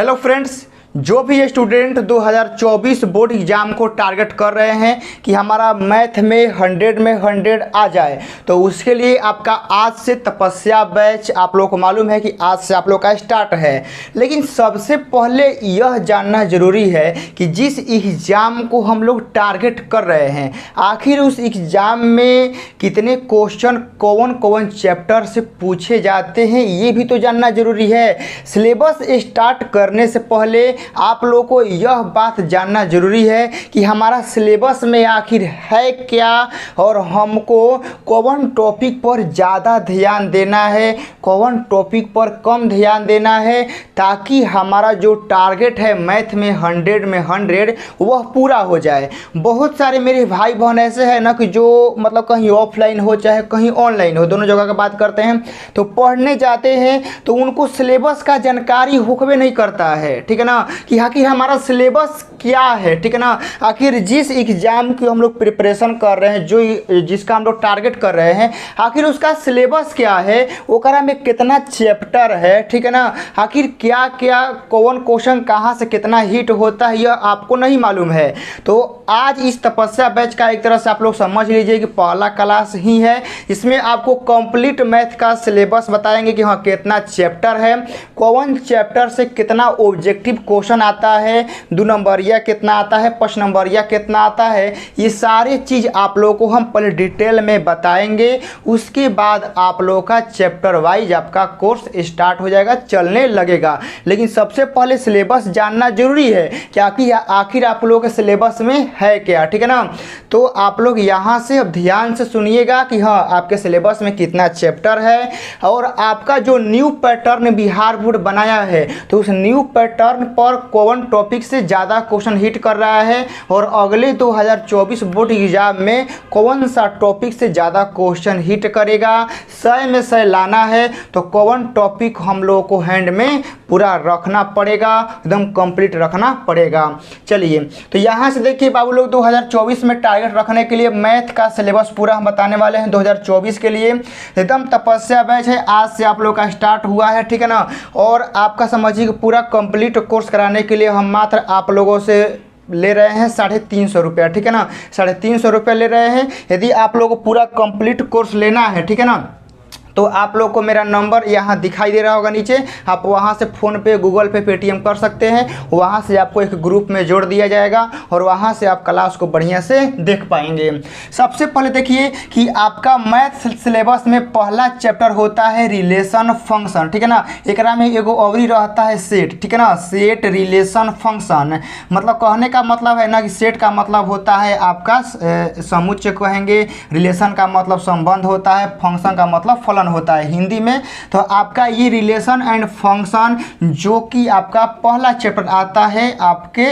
Hello friends, जो भी student 2024 board exam को टारगेट कर रहे हैं कि हमारा मैथ में 100 में 100 आ जाए, तो उसके लिए आपका आज से तपस्या बैच आप लोगों को मालूम है कि आज से आप लोग का स्टार्ट है। लेकिन सबसे पहले यह जानना ज़रूरी है कि जिस एग्ज़ाम को हम लोग टारगेट कर रहे हैं, आखिर उस एग्ज़ाम में कितने क्वेश्चन कौन कौन चैप्टर से पूछे जाते हैं, ये भी तो जानना ज़रूरी है। सिलेबस स्टार्ट करने से पहले आप लोगों को यह बात जानना ज़रूरी है कि हमारा सिलेबस में आखिर है क्या और हमको कौन टॉपिक पर ज़्यादा ध्यान देना है, कौन टॉपिक पर कम ध्यान देना है, ताकि हमारा जो टारगेट है मैथ में 100 में 100 वह पूरा हो जाए। बहुत सारे मेरे भाई बहन ऐसे हैं ना कि जो मतलब कहीं ऑफलाइन हो चाहे कहीं ऑनलाइन हो, दोनों जगह का बात करते हैं, तो पढ़ने जाते हैं तो उनको सिलेबस का जानकारी होकबे नहीं करता है, ठीक है ना, कि आखिर हमारा सिलेबस क्या है, ठीक है ना। आखिर जिस एग्ज़ाम की हम लोग प्रिपरेशन कर रहे हैं, जो जिसका हम लोग टारगेट कर रहे हैं, आखिर उसका सिलेबस क्या है, ओकरा में कितना चैप्टर है, ठीक है ना, आखिर क्या क्या कौन क्वेश्चन कहाँ से कितना हिट होता है, यह आपको नहीं मालूम है। तो आज इस तपस्या बैच का एक तरह से आप लोग समझ लीजिए कि पहला क्लास ही है। इसमें आपको कंप्लीट मैथ का सिलेबस बताएंगे कि हाँ कितना चैप्टर है, कौन चैप्टर से कितना ऑब्जेक्टिव क्वेश्चन आता है, 2 नंबरिया कितना आता है, 5 नंबरिया कितना आता है, ये सारी चीज़ आप लोगों को हम पहले डिटेल में बताएंगे। उसके बाद आप लोगों का चैप्टर वाइज आपका कोर्स स्टार्ट हो जाएगा, चलने लगेगा। लेकिन सबसे पहले सिलेबस जानना जरूरी है कि आखिर आप लोगों के सिलेबस में है क्या, ठीक है ना। तो आप लोग यहाँ से अब ध्यान से सुनिएगा कि हाँ आपके सिलेबस में कितना चैप्टर है और आपका जो न्यू पैटर्न बिहार बोर्ड बनाया है, तो उस न्यू पैटर्न पर कौन टॉपिक से ज़्यादा क्वेश्चन हिट कर रहा है और अगले 2024 बोर्ड एग्जाम में कौन सा टॉपिक से ज़्यादा क्वेश्चन हिट करेगा, 100 में 100 लाना है तो कौन टॉपिक हम लोगों को हैंड में पूरा रखना पड़ेगा, एकदम कंप्लीट रखना पड़ेगा। चलिए तो यहाँ से देखिए बाबू लोग, 2024 में टारगेट रखने के लिए मैथ का सिलेबस पूरा हम बताने वाले हैं 2024 के लिए। एकदम तपस्या बैच है, आज से आप लोग का स्टार्ट हुआ है, ठीक है ना। और आपका समझिए कि पूरा कंप्लीट कोर्स कराने के लिए हम मात्र आप लोगों से ले रहे हैं 350 रुपया, ठीक है ना, 350 रुपया ले रहे हैं। यदि आप लोगों को पूरा कंप्लीट कोर्स लेना है, ठीक है ना, तो आप लोग को मेरा नंबर यहाँ दिखाई दे रहा होगा नीचे, आप वहाँ से फ़ोन पे, गूगल पे, पेटीएम कर सकते हैं। वहाँ से आपको एक ग्रुप में जोड़ दिया जाएगा और वहाँ से आप क्लास को बढ़िया से देख पाएंगे। सबसे पहले देखिए कि आपका मैथ सिलेबस में पहला चैप्टर होता है रिलेशन फंक्शन, ठीक है ना। एक में एगो अवरी रहता है सेट, ठीक है ना, सेट रिलेशन फंक्शन। मतलब कहने का मतलब है ना कि सेट का मतलब होता है आपका समुच्चय कहेंगे, रिलेशन का मतलब संबंध होता है, फंक्शन का मतलब फलन होता है हिंदी में। तो आपका ये रिलेशन एंड फंक्शन जो कि आपका पहला चैप्टर आता है आपके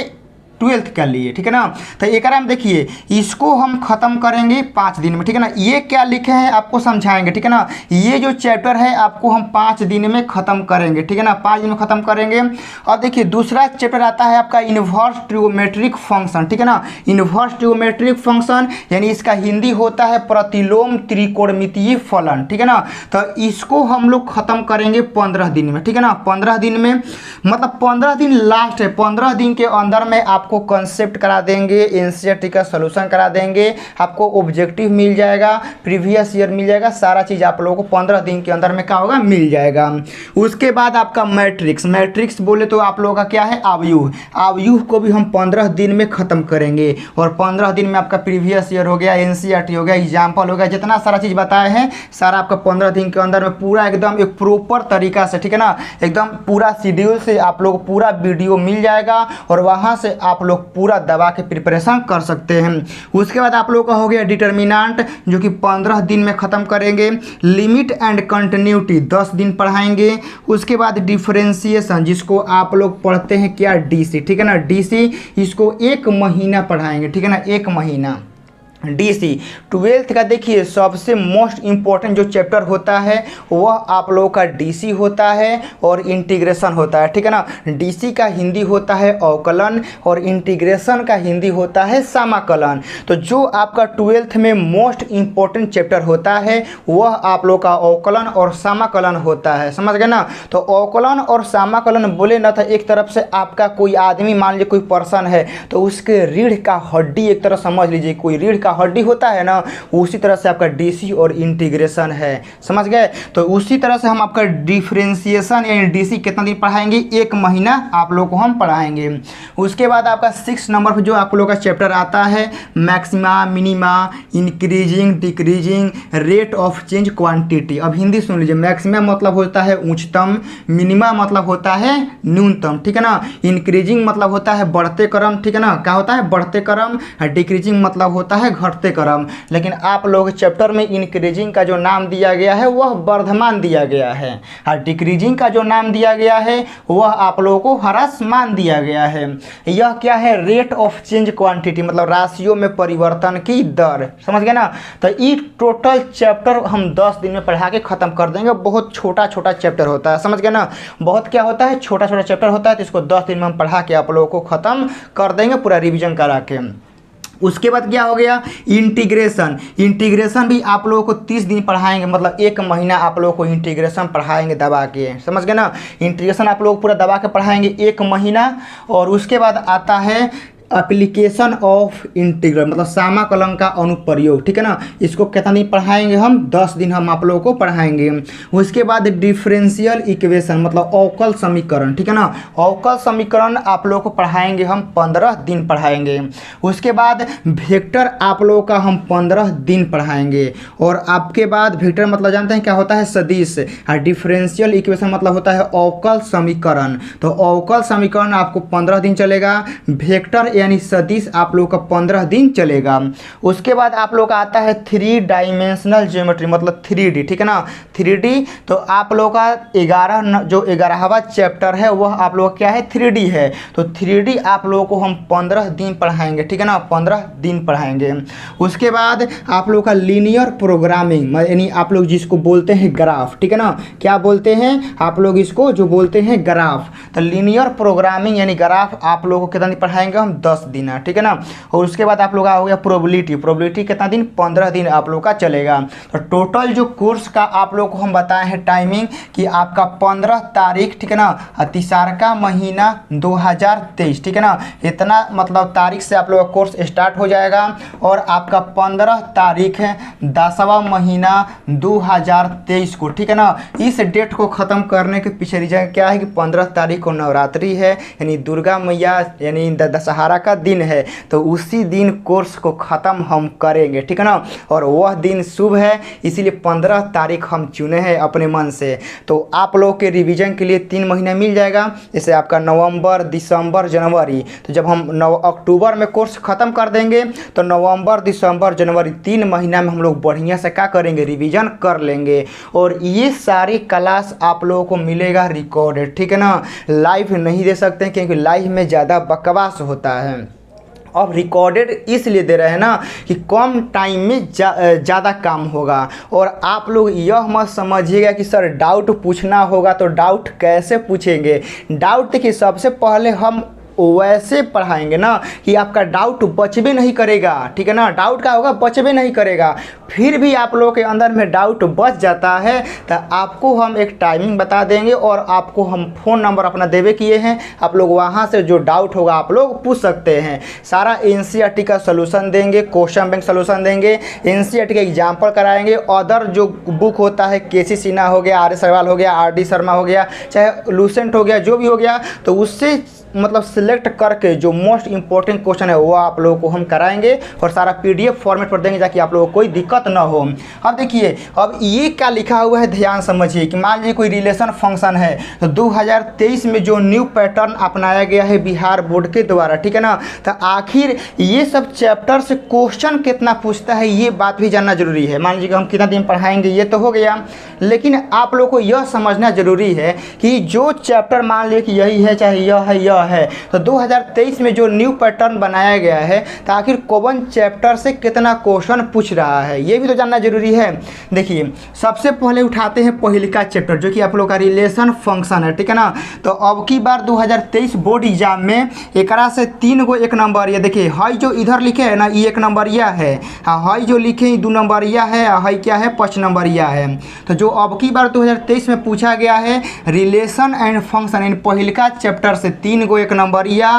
12th के लिए, ठीक है ना। तो एक में देखिए इसको हम ख़त्म करेंगे 5 दिन में, ठीक है ना। ये क्या लिखे हैं आपको समझाएंगे, ठीक है ना। ये जो चैप्टर है आपको हम 5 दिन में ख़त्म करेंगे, ठीक है ना, 5 दिन में ख़त्म करेंगे। और देखिए दूसरा चैप्टर आता है आपका इन्वर्स ट्रिगोमेट्रिक फंक्शन, ठीक है ना। इन्वर्स ट्रिगोमेट्रिक फंक्शन यानी इसका हिंदी होता है प्रतिलोम त्रिकोणमितीय फलन, ठीक है ना। तो इसको हम लोग ख़त्म करेंगे 15 दिन में, ठीक है ना। 15 दिन में मतलब 15 दिन लास्ट है, 15 दिन के अंदर में आपको कॉन्सेप्ट करा देंगे, एनसीईआरटी का सॉल्यूशन करा देंगे, आपको ऑब्जेक्टिव मिल जाएगा, प्रीवियस ईयर मिल जाएगा, सारा चीज़ आप लोगों को 15 दिन के अंदर में क्या होगा, मिल जाएगा। उसके बाद आपका मैट्रिक्स बोले तो आप लोगों का क्या है, आव्यूह को भी हम 15 दिन में ख़त्म करेंगे। और 15 दिन में आपका प्रीवियस ईयर हो गया, एनसीईआरटी हो गया, एग्जाम्पल हो गया, जितना सारा चीज़ बताए हैं सारा आपका 15 दिन के अंदर में पूरा एकदम एक प्रॉपर तरीका से, ठीक है ना, एकदम पूरा शेड्यूल से आप लोग पूरा वीडियो मिल जाएगा और वहाँ से आप लोग पूरा दबा के प्रिपरेशन कर सकते हैं। उसके बाद आप लोग का हो गया डिटर्मिनेंट जो कि 15 दिन में ख़त्म करेंगे। लिमिट एंड कंटिन्यूटी 10 दिन पढ़ाएंगे। उसके बाद डिफरेंशिएशन जिसको आप लोग पढ़ते हैं क्या, डीसी, ठीक है ना, डीसी, इसको 1 महीना पढ़ाएंगे, ठीक है ना, 1 महीना। डीसी। ट्वेल्थ का देखिए सबसे मोस्ट इम्पोर्टेंट जो चैप्टर होता है वह आप लोगों का डीसी होता है और इंटीग्रेशन होता है, ठीक है ना। डीसी का हिंदी होता है अवकलन और इंटीग्रेशन का हिंदी होता है समाकलन। तो जो आपका ट्वेल्थ में मोस्ट इम्पोर्टेंट चैप्टर होता है वह आप लोग का अवकलन और समाकलन होता है, समझ गए ना। तो अवकलन और समाकलन बोले ना, था एक तरफ से आपका कोई आदमी, मान लीजिए कोई पर्सन है तो उसके रीढ़ का हड्डी एक तरह समझ लीजिए, कोई रीढ़ का हड्डी होता है ना, उसी तरह से आपका डीसी और इंटीग्रेशन है, समझ गए। तो उसी तरह से हम आपका डिफरेंशिएशन यानी डीसी कितना दिन पढ़ाएंगे, 1 महीना आप लोग को हम पढ़ाएंगे। उसके बाद आपका 6 नंबर पर जो आप लोग का चैप्टर आता है maxima, minima, increasing, decreasing, rate of change, quantity. अब हिंदी सुन लीजिए, मैक्सिमा मतलब होता है उच्चतम, मिनिमा मतलब होता है न्यूनतम, ठीक है ना। इंक्रीजिंग मतलब होता है बढ़ते क्रम, ठीक है ना, क्या होता है बढ़ते क्रम। डिक्रीजिंग मतलब होता है घटते क्रम। लेकिन आप लोग चैप्टर में इंक्रीजिंग का जो नाम दिया गया है वह वर्धमान दिया गया है, और डिक्रीजिंग का जो नाम दिया गया है वह आप लोगों को ह्रासमान दिया गया है। यह क्या है, रेट ऑफ चेंज क्वांटिटी, मतलब राशियों में परिवर्तन की दर, समझ गए ना। तो ये टोटल चैप्टर हम 10 दिन में पढ़ा के ख़त्म कर देंगे। बहुत छोटा छोटा चैप्टर होता है, समझ गए ना। बहुत क्या होता है, छोटा छोटा चैप्टर होता है, तो इसको 10 दिन में हम पढ़ा के आप लोगों को ख़त्म कर देंगे, पूरा रिवीजन करा के। उसके बाद क्या हो गया, इंटीग्रेशन। इंटीग्रेशन भी आप लोगों को 30 दिन पढ़ाएंगे, मतलब 1 महीना आप लोगों को इंटीग्रेशन पढ़ाएंगे दबा के, समझ गए ना। इंटीग्रेशन आप लोग पूरा दबा के पढ़ाएंगे 1 महीना। और उसके बाद आता है एप्लीकेशन ऑफ इंटीग्रल, मतलब समाकलन का अनुप्रयोग, ठीक है ना। इसको कितना दिन पढ़ाएंगे हम, 10 दिन हम आप लोगों को पढ़ाएंगे। उसके बाद डिफरेंशियल इक्वेशन, मतलब अवकल समीकरण, ठीक है ना। अवकल समीकरण आप लोगों को पढ़ाएंगे हम 15 दिन पढ़ाएंगे। उसके बाद वेक्टर आप लोगों का हम 15 दिन पढ़ाएंगे। और आपके बाद वेक्टर मतलब जानते हैं क्या होता है, सदिश। और डिफरेंशियल इक्वेशन मतलब होता है अवकल समीकरण। तो अवकल समीकरण आपको 15 दिन चलेगा। वेक्टर यानी सदिश आप लोग का 15 दिन चलेगा। उसके बाद आप लोग का आता है 3 डायमेंशनल ज्योमेट्री, मतलब 3D, ठीक है ना। 3D तो आप लोग का 11वां चैप्टर है वह आप लोग क्या है, 3D है। तो 3D आप लोगों को हम 15 दिन पढ़ाएंगे, ठीक है ना, 15 दिन पढ़ाएंगे। उसके बाद आप लोग का लीनियर प्रोग्रामिंग, यानी आप लोग जिसको बोलते हैं ग्राफ, ठीक है ना। क्या बोलते हैं आप लोग इसको, जो बोलते हैं ग्राफ। तो लीनियर प्रोग्रामिंग यानी ग्राफ आप लोगों को कितना दिन पढ़ाएंगे हम, 10 दिन, ठीक है ना। और उसके बाद आप लोग का हो गया प्रोबेबिलिटी। प्रोबेबिलिटी कितना दिन, 15 दिन आप लोग का चलेगा। तो टोटल जो कोर्स का आप लोग को हम बताए हैं टाइमिंग कि आपका 15 तारीख, ठीक है ना, तीसरा महीना 2023, ठीक है ना। इतना मतलब तारीख से आप लोग का कोर्स स्टार्ट हो जाएगा। और आपका 15 तारीख है 10वां महीना 2023 को, ठीक है ना। इस डेट को ख़त्म करने के पीछे रीजन क्या है कि 15 तारीख को नवरात्रि है, यानी दुर्गा मैया यानी दशहरा का दिन है। तो उसी दिन कोर्स को ख़त्म हम करेंगे, ठीक है ना। और वह दिन शुभ है, इसीलिए 15 तारीख हम चुने हैं अपने मन से। तो आप लोग के रिवीजन के लिए 3 महीना मिल जाएगा, जैसे आपका नवंबर, दिसंबर, जनवरी। तो जब हम अक्टूबर में कोर्स ख़त्म कर देंगे तो नवंबर, दिसंबर, जनवरी 3 महीना में हम लोग बढ़िया से क्या करेंगे, रिवीजन कर लेंगे। और ये सारी क्लास आप लोगों को मिलेगा रिकॉर्डेड, ठीक है ना। लाइव नहीं दे सकते क्योंकि लाइव में ज़्यादा बकवास होता है। अब रिकॉर्डेड इसलिए दे रहे हैं ना कि कम टाइम में ज़्यादा काम होगा। और आप लोग यह मत समझिएगा कि सर डाउट पूछना होगा, तो डाउट कैसे पूछेंगे। डाउट देखिए, सबसे पहले हम वैसे पढ़ाएंगे ना कि आपका डाउट बचबे नहीं करेगा, ठीक है ना। डाउट का होगा बचबे नहीं करेगा। फिर भी आप लोगों के अंदर में डाउट बच जाता है तो आपको हम एक टाइमिंग बता देंगे और आपको हम फ़ोन नंबर अपना देवे किए हैं। आप लोग वहाँ से जो डाउट होगा आप लोग पूछ सकते हैं। सारा NCERT का सोल्यूशन देंगे, क्वेश्चन बैंक सोल्यूशन देंगे, NCERT के एग्जाम्पल कराएंगे। अदर जो बुक होता है, KC सिन्हा हो गया, RS अग्रवाल हो गया, RD शर्मा हो गया, चाहे लूसेंट हो गया, जो भी हो गया, तो उससे मतलब सिलेक्ट करके जो मोस्ट इंपॉर्टेंट क्वेश्चन है वो आप लोगों को हम कराएंगे और सारा PDF फॉर्मेट पर देंगे ताकि आप लोगों को कोई दिक्कत ना हो। अब देखिए, अब ये क्या लिखा हुआ है ध्यान समझिए कि मान लीजिए कोई रिलेशन फंक्शन है तो 2023 में जो न्यू पैटर्न अपनाया गया है बिहार बोर्ड के द्वारा, ठीक है ना। तो आखिर ये सब चैप्टर से क्वेश्चन कितना पूछता है ये बात भी जानना जरूरी है। मान लीजिए हम कितना दिन पढ़ाएंगे ये तो हो गया, लेकिन आप लोग को यह समझना जरूरी है कि जो चैप्टर मान लीजिए कि यही है, चाहे यह है, यह है। तो 2023 में जो न्यू पैटर्न बनाया गया है तो आखिर कौन चैप्टर से कितना क्वेश्चन पूछ रहा है ये भी तो जानना जरूरी है। देखिए सबसे पहले उठाते हैं पहिलका चैप्टर जो कि आप लोग का रिलेशन फंक्शन है, ठीक है ना। तो अब की बार 2023 बोर्ड एग्जाम में एकरा से 3 गो 1 नंबर ये देखिए हाई जो इधर लिखे है ना ये 1 नंबरिया है, हाई जो लिखे 2 नंबरिया है, हाई क्या है 5 नंबरिया है। तो जो अब की बार 2023 में पूछा गया है रिलेशन एंड फंक्शन इन पहिलका चैप्टर से 3 गो 1 नंबरिया,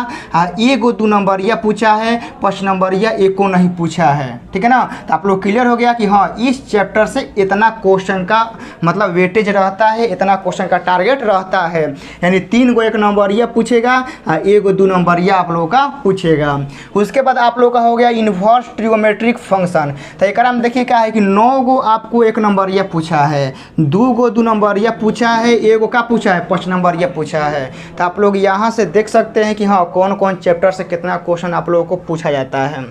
1 गो 2 नंबरिया पूछा है, 5 नंबरिया एको नहीं पूछा है, ठीक है ना। तो आप लोग क्लियर हो गया कि हाँ इस चैप्टर से इतना क्वेश्चन का मतलब वेटेज रहता है, इतना क्वेश्चन का टारगेट रहता है, यानी 3 गो 1 नंबरिया पूछेगा, 1 गो 2 नंबरिया आप लोगों का पूछेगा। उसके बाद आप लोग का हो गया इन्वर्स ट्रिगोमेट्रिक फंक्शन। तो एक देखिए क्या है कि 9 गो आपको 1 नंबरिया पूछा है, 2 गो 2 नंबरिया पूछा है, 1 गो का पूछा है 5 नंबरिया पूछा है। तो आप लोग यहाँ से देख सकते हैं कि हाँ कौन कौन चैप्टर से कितना क्वेश्चन आप लोगों को पूछा जाता है।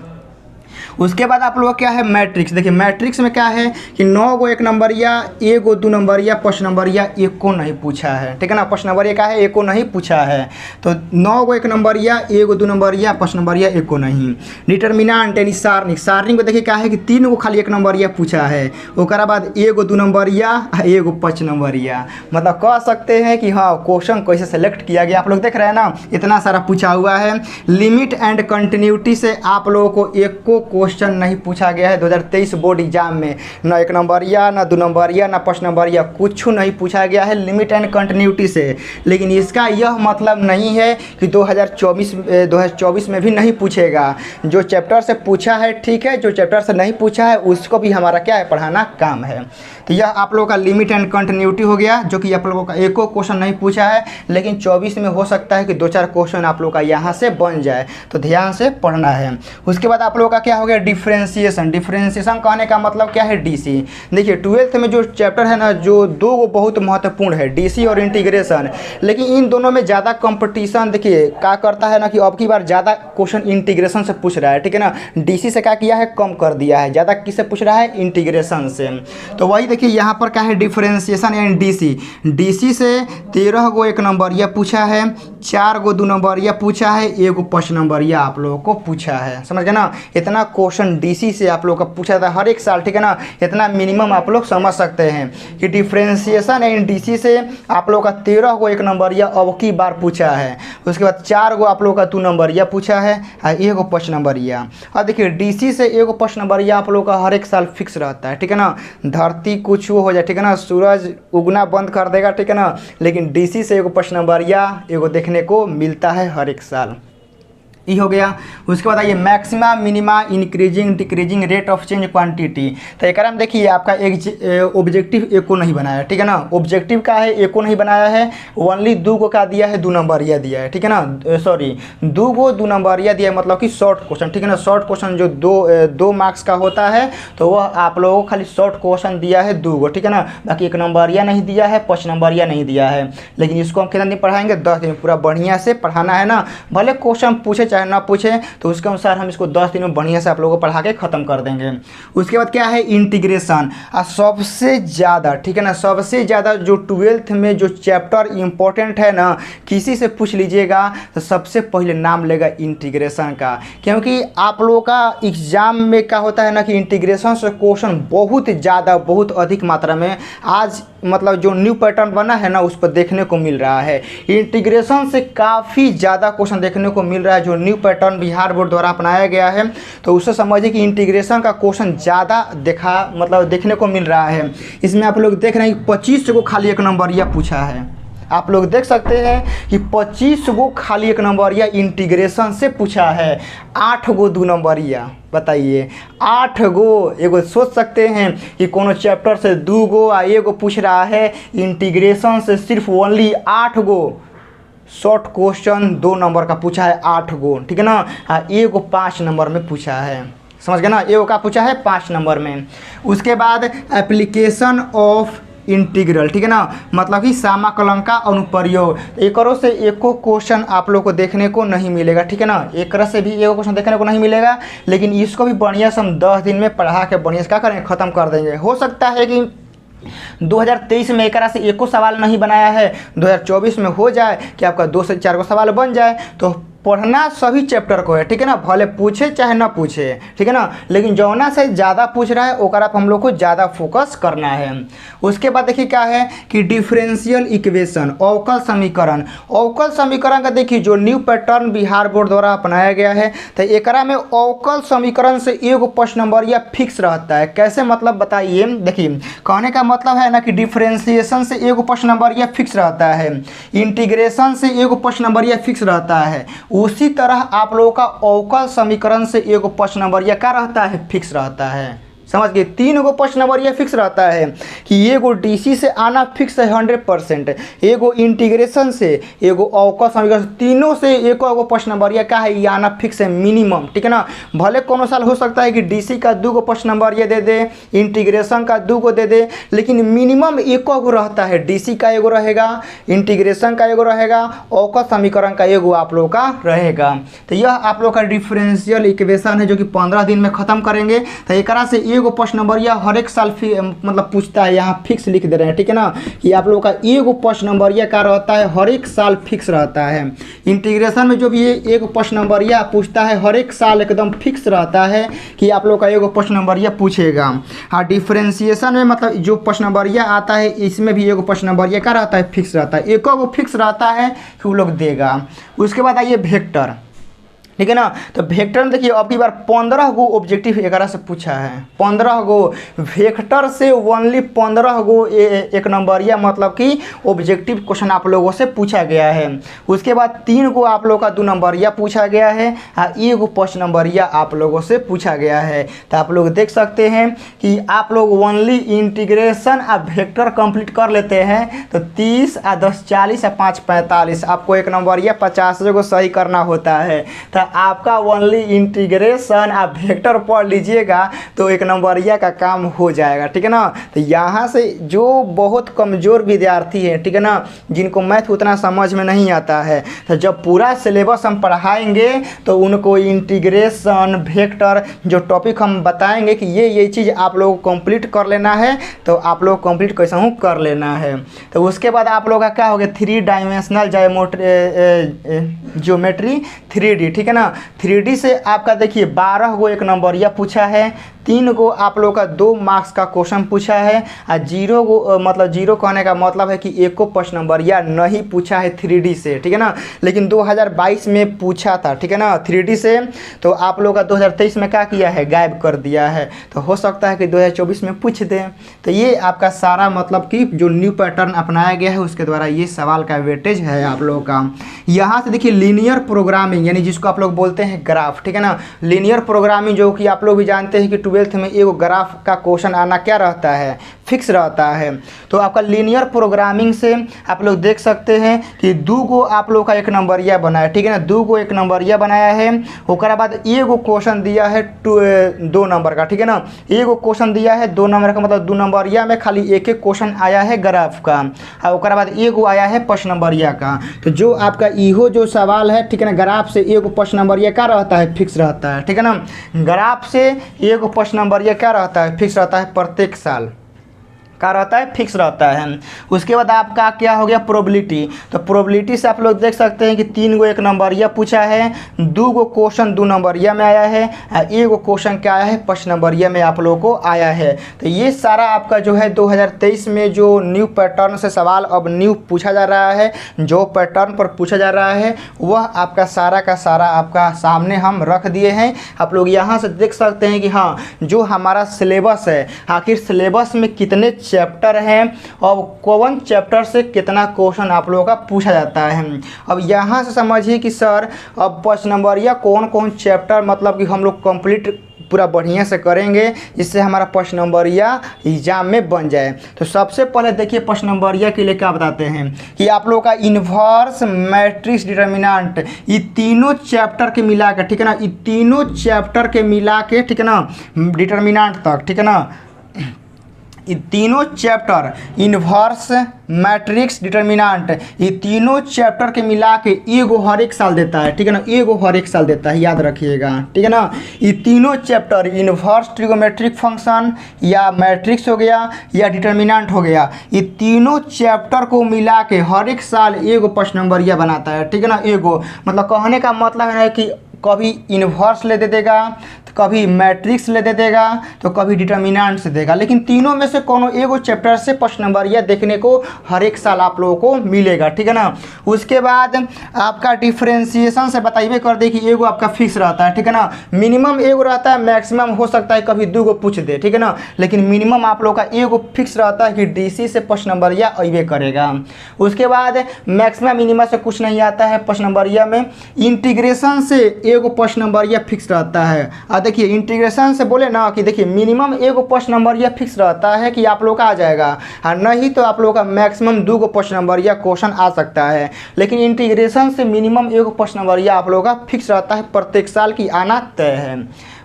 उसके बाद आप लोग क्या है मैट्रिक्स। देखिए मैट्रिक्स में क्या है कि 9 गो 1 नंबरिया, 1 गो 2 नंबरिया, 5 नंबरिया एको नहीं पूछा है, ठीक है ना। 5 नंबरिया क्या है एको नहीं पूछा है। तो 9 गो 1 नंबरिया, 1 गो 2 नंबरिया, 5 नंबरिया एको नहीं। डिटर्मिनेंट यानी सारणिक, सारणिक में देखिए क्या है कि 3 गो खाली 1 नंबरिया पूछा है, उसके बाद 1 गो 2 नंबरिया, 1 गो 5 नंबरिया। मतलब कह सकते हैं कि हाँ क्वेश्चन कैसे सेलेक्ट किया गया। आप लोग देख रहे हैं ना इतना सारा पूछा हुआ है। लिमिट एंड कंटिन्यूटी से आप लोगों को एको क्वेश्चन नहीं पूछा गया है 2023 बोर्ड एग्जाम में, ना 1 नंबरिया, ना 2 नंबरिया, ना 5 नंबरिया, कुछ नहीं पूछा गया है लिमिट एंड कंटिन्यूटी से। लेकिन इसका यह मतलब नहीं है कि 2024 में भी नहीं पूछेगा। जो चैप्टर से पूछा है ठीक है, जो चैप्टर से नहीं पूछा है उसको भी हमारा क्या है पढ़ाना काम है। तो यह आप लोगों का लिमिट एंड कंटिन्यूटी हो गया जो कि आप लोगों का एको क्वेश्चन नहीं पूछा है, लेकिन 24 में हो सकता है कि 2-4 क्वेश्चन आप लोगों का यहाँ से बन जाए, तो ध्यान से पढ़ना है। उसके बाद आप लोगों का क्या हो गया डिफ्रेंशिएशन। डिफ्रेंशिएशन कहने का मतलब क्या है डीसी। देखिए 12th में जो चैप्टर है ना जो 2 गो बहुत महत्वपूर्ण है डीसी और इंटीग्रेशन, लेकिन इन दोनों में ज़्यादा कंपटीशन देखिए क्या करता है ना कि अब की बार ज़्यादा क्वेश्चन इंटीग्रेशन से पूछ रहा है, ठीक है ना। डीसी से क्या किया है कम कर दिया है, ज़्यादा किससे पूछ रहा है इंटीग्रेशन से। तो वही देखिए यहाँ पर क्या है डिफ्रेंशिएशन एंड डीसी। डीसी से 13 गो 1 नंबरिया पूछा है, 4 गो 2 नंबरिया पूछा है, 1 गो 5 नंबरिया आप लोगों को पूछा है। समझ गए ना, इतना क्वेश्चन डीसी से आप लोग का पूछा था हर एक साल, ठीक है ना। इतना मिनिमम आप लोग समझ सकते हैं कि डिफ्रेंशिएशन एंड डीसी से आप लोग का 13 गो 1 नंबरिया अब की बार पूछा है। उसके बाद 4 गो आप लोग का 2 नंबरिया पूछा है, 1 गो 5 नंबरिया। अब देखिए डीसी से 1 गो 5 नंबरिया आप लोग का हर एक साल फिक्स रहता है, ठीक है ना। धरती कुछ हो जाए, ठीक है ना, सूरज उगना बंद कर देगा, ठीक है ना, लेकिन डीसी से 1 गो 5 नंबरिया एगो देखने को मिलता है हर एक साल। ये हो गया। उसके बाद आइए maxima minima increasing decreasing rate of change quantity. तो एक में देखिए आपका एक ऑब्जेक्टिव एको नहीं बनाया, ठीक है ना। ऑब्जेक्टिव का है एको नहीं बनाया है, ओनली 2 गो का दिया है 2 नंबरिया दिया है, ठीक है ना। सॉरी 2 गो 2 नंबरिया दिया है, मतलब कि शॉर्ट क्वेश्चन, ठीक है ना। शॉर्ट क्वेश्चन जो 2 मार्क्स का होता है तो वह आप लोगों को खाली शॉर्ट क्वेश्चन दिया है 2 गो, ठीक है ना। बाकी 1 नंबरिया नहीं दिया है, 5 नंबरिया नहीं दिया है। लेकिन इसको हम कितना दिन पढ़ाएंगे 10 दिन, पूरा बढ़िया से पढ़ाना है ना। भले क्वेश्चन पूछे चाहे ना पूछे तो उसके अनुसार हम इसको 10 दिन में बढ़िया से आप लोगों को पढ़ा के ख़त्म कर देंगे। उसके बाद क्या है इंटीग्रेशन। सबसे ज़्यादा, ठीक है ना, सबसे ज़्यादा जो 12th में जो चैप्टर इंपॉर्टेंट है ना, किसी से पूछ लीजिएगा तो सबसे पहले नाम लेगा इंटीग्रेशन का। क्योंकि आप लोगों का एग्जाम में क्या होता है ना कि इंटीग्रेशन से क्वेश्चन बहुत ज़्यादा बहुत अधिक मात्रा में आज मतलब जो न्यू पैटर्न बना है ना उस पर देखने को मिल रहा है। इंटीग्रेशन से काफ़ी ज़्यादा क्वेश्चन देखने को मिल रहा है जो न्यू पैटर्न बिहार बोर्ड द्वारा अपनाया गया है। तो उससे समझिए कि इंटीग्रेशन का क्वेश्चन ज़्यादा देखने को मिल रहा है। इसमें आप लोग देख रहे हैं कि 25 को खाली 1 नंबरिया पूछा है। आप लोग देख सकते हैं कि 25 गो खाली 1 नंबरिया इंटीग्रेशन से पूछा है, 8 गो 2 नंबरिया। बताइए 8 गो, एगो सोच सकते हैं कि कोनो चैप्टर से 2 गो आ 1 गो पूछ रहा है, इंटीग्रेशन से सिर्फ ओनली 8 गो शॉर्ट क्वेश्चन 2 नंबर का पूछा है, 8 गो, ठीक है ना। 1 गो 5 नंबर में पूछा है, समझ गए ना। 1 गो का पूछा है 5 नंबर में। उसके बाद एप्लीकेशन ऑफ इंटीग्रल, ठीक है ना, मतलब कि समाकलन का अनुप्रयोग। एकरों से एको क्वेश्चन आप लोग को देखने को नहीं मिलेगा, ठीक है ना। एक से भी एको क्वेश्चन देखने को नहीं मिलेगा, लेकिन इसको भी बढ़िया से हम 10 दिन में पढ़ा के बढ़िया से क्या करें ख़त्म कर देंगे। हो सकता है कि 2023 में एक से एको सवाल नहीं बनाया है, 2024 में हो जाए कि आपका 2 से 4 को सवाल बन जाए। तो पढ़ना सभी चैप्टर को है, ठीक है ना, भले पूछे चाहे ना पूछे, ठीक है ना, लेकिन जौना से ज़्यादा पूछ रहा है ओकरा पर हम लोग को ज़्यादा फोकस करना है। उसके बाद देखिए क्या है कि डिफरेंशियल इक्वेशन, अवकल समीकरण। अवकल समीकरण का देखिए जो न्यू पैटर्न बिहार बोर्ड द्वारा अपनाया गया है, तो एकरा में अवकल समीकरण से एगो प्रश्न नंबर या फिक्स रहता है। कैसे मतलब बताइए, देखिए कहने का मतलब है ना कि डिफरेंशिएशन से एगो प्रश्न नंबर या फिक्स रहता है, इंटीग्रेशन से एगो प्रश्न नंबर या फिक्स रहता है, उसी तरह आप लोगों का अवकल समीकरण से एगो प्रश्न नंबर या क्या रहता है, फिक्स रहता है। समझ गए, 3 गो प्रश्न नंबर ये फिक्स रहता है कि एगो डीसी से आना फिक्स है 100%, एगो इंटीग्रेशन से, एगो अवकल समीकरण, तीनों से एगो प्रश्न नंबर या क्या है ये आना फिक्स है मिनिमम, ठीक है ना। भले कोनो साल हो सकता है कि डीसी का 2 गो प्रश्न नंबर ये दे दे, इंटीग्रेशन का 2 गो दे दे, लेकिन मिनिमम एको गो रहता है। डीसी का एगो रहेगा, इंटीग्रेशन का एगो रहेगा, अवकल समीकरण का एगो आप लोग का रहेगा। तो यह आप लोग का डिफरेंशियल इक्वेशन है जो कि 15 दिन में खत्म करेंगे। तो एक से एगो प्रश्न नंबर या हर एक साल मतलब पूछता है, यहाँ फिक्स लिख दे रहे हैं, ठीक है ना, कि आप लोगों का एगो प्रश्न नंबर या क्या रहता है, हर एक साल फिक्स रहता है। इंटीग्रेशन में जो भी एगो प्रश्न नंबर या पूछता है हर एक साल एकदम फिक्स रहता है कि आप लोग का एगो प्रश्न नंबर या पूछेगा। हाँ, डिफरेंशिएशन में मतलब जो प्रश्न नंबर या आता है इसमें भी एगो प्रश्न नंबर या क्या रहता है, फिक्स रहता है, एको गो फिक्स रहता है कि वो लोग देगा। उसके बाद आइए वेक्टर, ठीक है ना। तो वेक्टर में देखिए अब की बार 15 गो ऑब्जेक्टिव एकरा से पूछा है, 15 गो वेक्टर से ओनली 15 गो एक नंबर या मतलब कि ऑब्जेक्टिव क्वेश्चन आप लोगों से पूछा गया है। उसके बाद 3 गो आप लोगों का 2 नंबर या पूछा गया है और एगो प्रश्न नंबर या आप लोगों से पूछा गया है। तो आप लोग देख सकते हैं कि आप लोग ओनली इंटीग्रेशन और वेक्टर कंप्लीट कर लेते हैं तो 30 और 10 40 और 5 45 आपको एक नंबर या 50 को सही करना होता है। तो आपका ओनली इंटीग्रेशन आप वेक्टर पढ़ लीजिएगा तो एक नंबरिया का काम हो जाएगा, ठीक है ना। तो यहाँ से जो बहुत कमज़ोर विद्यार्थी हैं, ठीक है ना, जिनको मैथ उतना समझ में नहीं आता है, तो जब पूरा सिलेबस हम पढ़ाएंगे तो उनको इंटीग्रेशन वेक्टर जो टॉपिक हम बताएंगे कि ये चीज़ आप लोग को कंप्लीट कर लेना है तो आप लोग कंप्लीट कैसे हूँ कर लेना है। तो उसके बाद आप लोग का क्या हो गया, 3 डायमेंशनल ज्योमेट्री 3D, ठीक है ना। 3D से आपका देखिए 12 गो एक नंबर या पूछा है, 3 गो आप लोग का 2 मार्क्स का क्वेश्चन पूछा है और 0 गो मतलब 0 कहने का मतलब है कि एको प्रश्न नंबर या नहीं पूछा है 3D से, ठीक है ना। लेकिन 2022 में पूछा था, ठीक है ना, 3D से, तो आप लोग का 2023 में क्या किया है, गायब कर दिया है। तो हो सकता है कि 2024 में पूछ दें। तो ये आपका सारा मतलब कि जो न्यू पैटर्न अपनाया गया है उसके द्वारा ये सवाल का वेटेज है आप लोगों का। यहाँ से देखिए लीनियर प्रोग्रामिंग यानी जिसको आप लोग बोलते हैं ग्राफ, ठीक है ना। लीनियर प्रोग्रामिंग जो कि आप लोग भी जानते हैं कि 12th में एगो ग्राफ का क्वेश्चन आना क्या रहता है, फिक्स रहता है। तो आपका लीनियर प्रोग्रामिंग से आप लोग देख सकते हैं कि 2 गो आप लोग का एक नंबरिया बनाया, ठीक है ना, 2 गो एक नंबरिया बनाया है। उसके बाद एगो क्वेश्चन दिया है 2 नंबर का, ठीक है ना, एगो क्वेश्चन दिया है 2 नंबर का, मतलब 2 नंबरिया में खाली एक क्वेश्चन आया है ग्राफ का और उसके बाद एगो आया है प्रश्न नंबरिया का। तो जो आपका इहो जो सवाल है, ठीक है ना, ग्राफ से एगो प्रश्न नंबर ये क्या रहता है, फिक्स रहता है, ठीक है ना। ग्राफ से एगो प्रश्न नंबर ये क्या रहता है, फिक्स रहता है, प्रत्येक साल क्या रहता है, फिक्स रहता है। उसके बाद आपका क्या हो गया, प्रोबेबिलिटी। तो प्रोबेबिलिटी से आप लोग देख सकते हैं कि 3 गो एक नंबरिया पूछा है, 2 गो क्वेश्चन 2 नंबरिया में आया है, एगो क्वेश्चन क्या आया है, प्रश्न नंबरिया में आप लोगों को आया है। तो ये सारा आपका जो है 2023 में जो न्यू पैटर्न से सवाल अब न्यू पूछा जा रहा है, जो पैटर्न पर पूछा जा रहा है वह आपका सारा का सारा आपका सामने हम रख दिए हैं। आप लोग यहाँ से देख सकते हैं कि हाँ जो हमारा सिलेबस है, आखिर सिलेबस में कितने चैप्टर हैं और कौन चैप्टर से कितना क्वेश्चन आप लोगों का पूछा जाता है। अब यहाँ से समझिए कि सर अब प्रश्न नंबर या कौन कौन चैप्टर मतलब कि हम लोग कंप्लीट पूरा बढ़िया से करेंगे जिससे हमारा प्रश्न नंबर या एग्जाम में बन जाए। तो सबसे पहले देखिए प्रश्न नंबर या के लिए क्या बताते हैं कि आप लोगों का इन्वर्स मैट्रिक्स डिटर्मिनेंट, ये तीनों चैप्टर के मिला के, ठीक है ना, ये तीनों चैप्टर के मिला के, ठीक है ना, डिटर्मिनेंट तक, ठीक है ना, ये तीनों चैप्टर इन्वर्स, मैट्रिक्स, डिटर्मिनेंट, ये तीनों चैप्टर के मिला के एगो हर एक साल देता है, ठीक है ना, एगो हर एक साल देता है, याद रखिएगा, ठीक है ना। ये तीनों चैप्टर इन्वर्स ट्रिगोमेट्रिक फंक्शन या मैट्रिक्स हो गया या डिटर्मिनेंट हो गया, ये तीनों चैप्टर को मिला के हर एक साल एगो प्रश्न नंबरिया बनाता है, ठीक है ना। एगो मतलब कहने का मतलब है कि कभी इन्वर्स ले दे देगा, तो कभी मैट्रिक्स ले दे देगा, तो कभी डिटर्मिनेंट से देगा, लेकिन तीनों में से कोनो एगो चैप्टर से प्रश्न नंबरिया देखने को हर एक साल आप लोगों को मिलेगा, ठीक है ना। उसके बाद आपका डिफ्रेंशिएशन से बताइए कर दे कि एगो आपका फिक्स रहता है, ठीक है ना, मिनिमम एगो रहता है, मैक्सिमम हो सकता है कभी दूगो पूछ दे, ठीक है ना, लेकिन मिनिमम आप लोग का एगो फिक्स रहता है कि डीसी से प्रश्न नंबरिया अइबे करेगा। उसके बाद मैक्सिमम मिनिमम से कुछ नहीं आता है प्रश्न नंबरिया में। इंटीग्रेशन से एगो प्रश्न नंबरिया फिक्स रहता है। देखिए इंटीग्रेशन से बोले ना कि देखिए मिनिमम एगो प्रश्न नंबरिया फिक्स रहता है कि आप लोग का आ जाएगा, और नहीं तो आप लोग का मैक्सिमम दूगो प्रश्न नंबरिया क्वेश्चन आ सकता है, लेकिन इंटीग्रेशन से मिनिमम एगो प्रश्न नंबरिया आप लोग का फिक्स रहता है, प्रत्येक साल की आना तय है।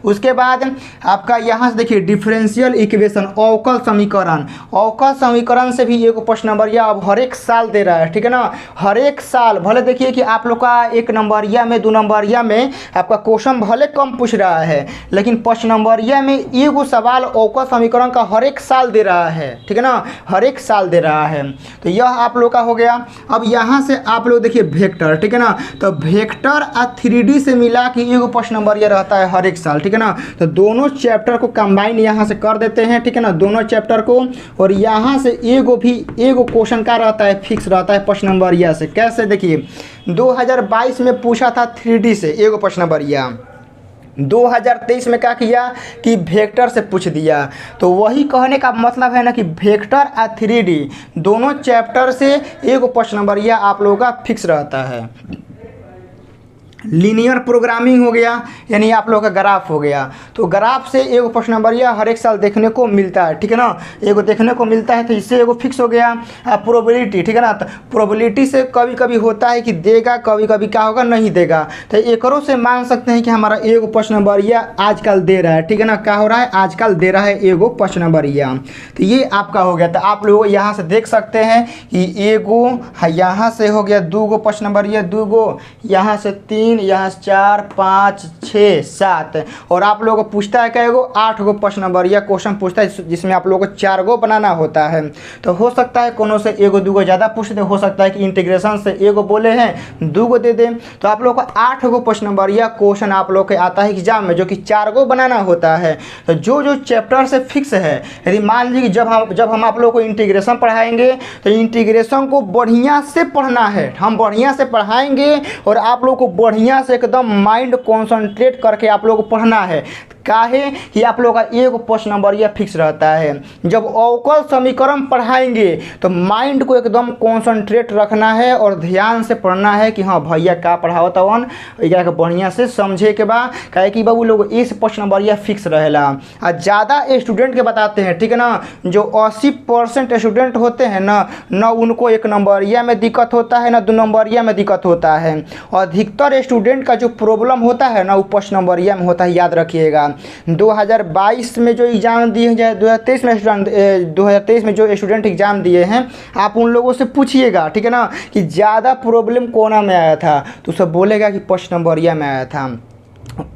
उसके बाद आपका यहाँ से देखिए डिफरेंशियल इक्वेशन, अवकल समीकरण, अवकल समीकरण से भी एगो प्रश्न नंबरिया अब हर एक साल दे रहा है, ठीक है ना, हर एक साल। भले देखिए कि आप लोग का एक नंबरिया में, दो नंबरिया में आपका क्वेश्चन भले कम पूछ रहा है, लेकिन प्रश्न नंबरिया में एगो सवाल अवकल समीकरण का हर एक साल दे रहा है, ठीक है ना, हर एक साल दे रहा है। तो यह आप लोग का हो गया। अब यहाँ से आप लोग देखिए वेक्टर, ठीक है ना, तो वेक्टर और 3D से मिला के एगो प्रश्न नंबरिया रहता है हर एक साल, ठीक है ना। तो दोनों चैप्टर को कंबाइन यहाँ से कर देते हैं, ठीक है ना, दोनों चैप्टर को, और यहाँ से एगो क्वेश्चन का रहता है, फिक्स रहता है प्रश्न नंबरिया से। कैसे देखिए 2022 में पूछा था 3D से एगो प्रश्न नंबरिया, 2023 में क्या किया कि वेक्टर से पूछ दिया। तो वही कहने का मतलब है ना कि वेक्टर और 3D दोनों चैप्टर से एगो प्रश्न नंबरिया आप लोगों का फिक्स रहता है। लीनियर प्रोग्रामिंग हो गया, यानी आप लोगों का ग्राफ हो गया, तो ग्राफ से एगो प्रश्न नंबरिया हर एक साल देखने को मिलता है, ठीक है ना, एगो देखने को मिलता है, तो इससे एगो फिक्स हो गया। प्रोबेबिलिटी, ठीक है ना, तो प्रोबेबिलिटी से कभी कभी होता है कि देगा, कभी कभी क्या होगा नहीं देगा, तो एकरों से मान सकते हैं कि हमारा एगो प्रश्न नंबरिया आजकल दे रहा है, ठीक है ना, क्या हो रहा है आजकल दे रहा है एगो प्रश्न नंबरिया। तो ये आपका हो गया। तो आप लोग यहाँ से देख सकते हैं कि एगो यहाँ से हो गया, दूगो प्रश्न नंबरिया, दूगो, यहाँ से 3, यहाँ 4, 5, 6, 7, और आप लोगों को पूछता है क्या, 8 गो प्रश्न नंबरिया क्वेश्चन पूछता है, जिसमें आप लोगों को 4 गो बनाना होता है। तो हो सकता है कोनो से एगो दूगो ज़्यादा पूछ दे, हो सकता है कि इंटीग्रेशन से एगो बोले हैं दूगो दे दे, तो आप लोगों को 8 गो प्रश्न नंबरिया क्वेश्चन आप लोग के आता है एग्जाम में, जो कि 4 गो बनाना होता है। तो जो चैप्टर से फिक्स है, यदि मान लीजिए जब हम आप लोग को इंटीग्रेशन पढ़ाएंगे, तो इंटीग्रेशन को बढ़िया से पढ़ना है, हम बढ़िया से पढ़ाएंगे, और आप लोग को बढ़िया से एकदम माइंड कॉन्सेंट्रेट करके आप लोग को पढ़ना है। काहे कि आप लोग का एगो प्रश्न नंबरिया फिक्स रहता है। जब अवकल समीकरण पढ़ाएंगे तो माइंड को एकदम कॉन्सेंट्रेट रखना है और ध्यान से पढ़ना है कि हाँ भैया क्या पढ़ावत हवन, एकरा के बढ़िया से समझे के बाद, काहे कि बाबू लोग इस प्रश्न नंबरिया फिक्स रहेला। आ ज़्यादा स्टूडेंट के बताते हैं, ठीक है ना, जो 80% स्टूडेंट होते हैं ना उनको एक नंबरिया में दिक्कत होता है, ना 2 नंबरिया में दिक्कत होता है। और अधिकतर स्टूडेंट का जो प्रॉब्लम होता है ना वो प्रश्न नंबरिया में होता है, याद रखिएगा। 2022 में जो एग्ज़ाम दिए हैं, 2023 में जो स्टूडेंट एग्ज़ाम दिए हैं, आप उन लोगों से पूछिएगा, ठीक है ना, कि ज़्यादा प्रॉब्लम कोना में आया था, तो सब बोलेगा कि प्रश्न नंबरिया में आया था।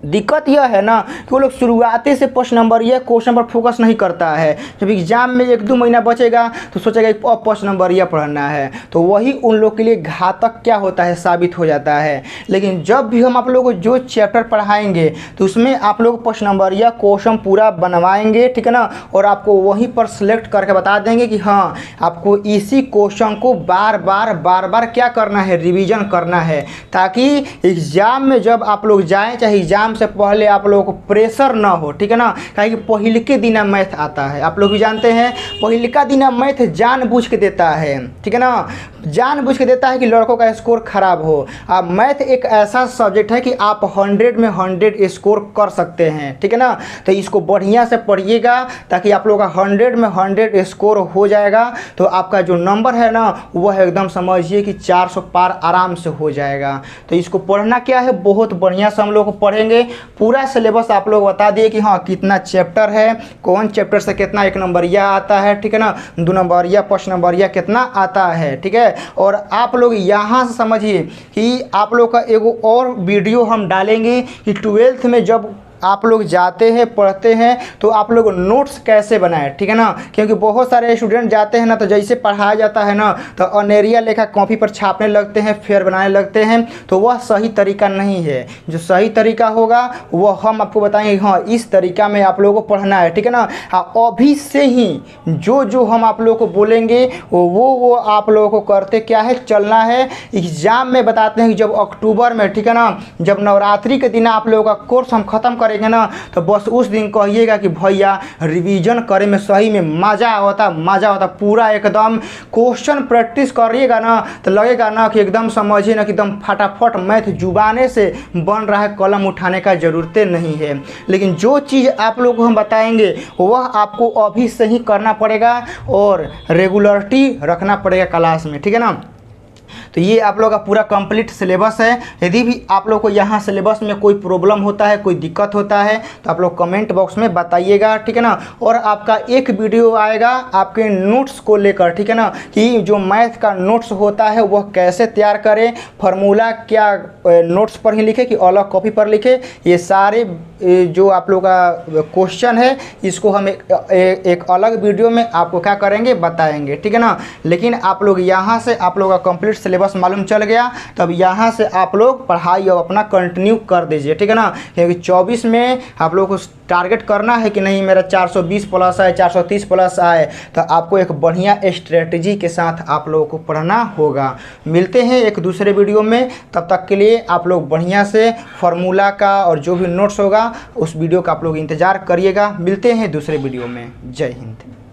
दिक्कत यह है ना कि वो लोग शुरुआती से प्रश्न नंबरिया क्वेश्चन पर फोकस नहीं करता है। जब एग्जाम में 1-2 महीना बचेगा तो सोचेगा कि अब प्रश्न नंबरिया पढ़ना है, तो वही उन लोग के लिए घातक क्या होता है, साबित हो जाता है। लेकिन जब भी हम आप लोगों को जो चैप्टर पढ़ाएंगे तो उसमें आप लोग प्रश्न नंबरिया क्वेश्चन पूरा बनवाएंगे, ठीक है ना, और आपको वहीं पर सिलेक्ट करके बता देंगे कि हाँ आपको इसी क्वेश्चन को बार बार क्या करना है, रिविज़न करना है, ताकि एग्ज़ाम में जब आप लोग जाएँ, चाहे एग्जाम से पहले आप लोगों को प्रेशर ना हो, ठीक है ना, काहे कि पहिलके दिना मैथ आता है, आप लोग भी जानते हैं पहिलका दिना मैथ जानबूझ के देता है, ठीक है ना, जानबूझ के देता है कि लड़कों का स्कोर खराब हो। अब मैथ एक ऐसा सब्जेक्ट है कि आप 100 में 100 स्कोर कर सकते हैं, ठीक है ना। तो इसको बढ़िया से पढ़िएगा ताकि आप लोगों का 100 में 100 स्कोर हो जाएगा। तो आपका जो नंबर है ना वह एकदम समझिए कि 400 पार आराम से हो जाएगा। तो इसको पढ़ना क्या है, बहुत बढ़िया से हम लोग पढ़ेंगे। पूरा सिलेबस आप लोग बता दिए कि हाँ कितना चैप्टर है, कौन चैप्टर से कितना 1 नंबरिया आता है, ठीक है ना, 2 नंबरिया 5 नंबरिया कितना आता है, ठीक है। और आप लोग यहाँ से समझिए कि आप लोग का एगो और वीडियो हम डालेंगे कि 12th में जब आप लोग जाते हैं पढ़ते हैं तो आप लोग नोट्स कैसे बनाएं, ठीक है ना। क्योंकि बहुत सारे स्टूडेंट जाते हैं ना तो जैसे पढ़ाया जाता है ना तो अनेरिया लेखा कॉपी पर छापने लगते हैं, फेयर बनाने लगते हैं, तो वह सही तरीका नहीं है। जो सही तरीका होगा वह हम आपको बताएंगे, हाँ इस तरीका में आप लोगों को पढ़ना है, ठीक है ना। अभी से ही जो हम आप लोगों को बोलेंगे वो आप लोगों को करते क्या है चलना है। एग्ज़ाम में बताते हैं कि जब अक्टूबर में, ठीक है ना, जब नवरात्रि के दिन आप लोगों का कोर्स हम ख़त्म करेंगे ना तो बस उस दिन कहिएगा कि भैया रिवीजन करे में सही में मज़ा होता। पूरा एकदम क्वेश्चन प्रैक्टिस करिएगा ना तो लगेगा ना कि एकदम समझिए ना कि एकदम फटाफट मैथ जुबाने से बन रहा है, कलम उठाने का ज़रूरत नहीं है। लेकिन जो चीज़ आप लोग को हम बताएंगे वह आपको अभी से ही करना पड़ेगा और रेगुलरिटी रखना पड़ेगा क्लास में, ठीक है ना। तो ये आप लोग का पूरा कंप्लीट सिलेबस है। यदि भी आप लोग को यहाँ सिलेबस में कोई प्रॉब्लम होता है, कोई दिक्कत होता है तो आप लोग कमेंट बॉक्स में बताइएगा, ठीक है ना। और आपका एक वीडियो आएगा आपके नोट्स को लेकर, ठीक है ना, कि जो मैथ का नोट्स होता है वह कैसे तैयार करें, फार्मूला क्या नोट्स पर ही लिखे कि अलग कॉपी पर लिखे, ये सारे जो आप लोग का क्वेश्चन है इसको हम एक अलग वीडियो में आपको क्या करेंगे बताएंगे, ठीक है ना। लेकिन आप लोग यहाँ से आप लोग का कंप्लीट सिलेबस मालूम चल गया, तब यहाँ से आप लोग पढ़ाई अब अपना कंटिन्यू कर दीजिए, ठीक है ना। क्योंकि 24 में आप लोग को टारगेट करना है कि नहीं मेरा 420 प्लस आए, 430 प्लस आए, तो आपको एक बढ़िया स्ट्रेटजी के साथ आप लोगों को पढ़ना होगा। मिलते हैं एक दूसरे वीडियो में, तब तक के लिए आप लोग बढ़िया से फार्मूला का और जो भी नोट्स होगा उस वीडियो का आप लोग इंतज़ार करिएगा। मिलते हैं दूसरे वीडियो में। जय हिंद।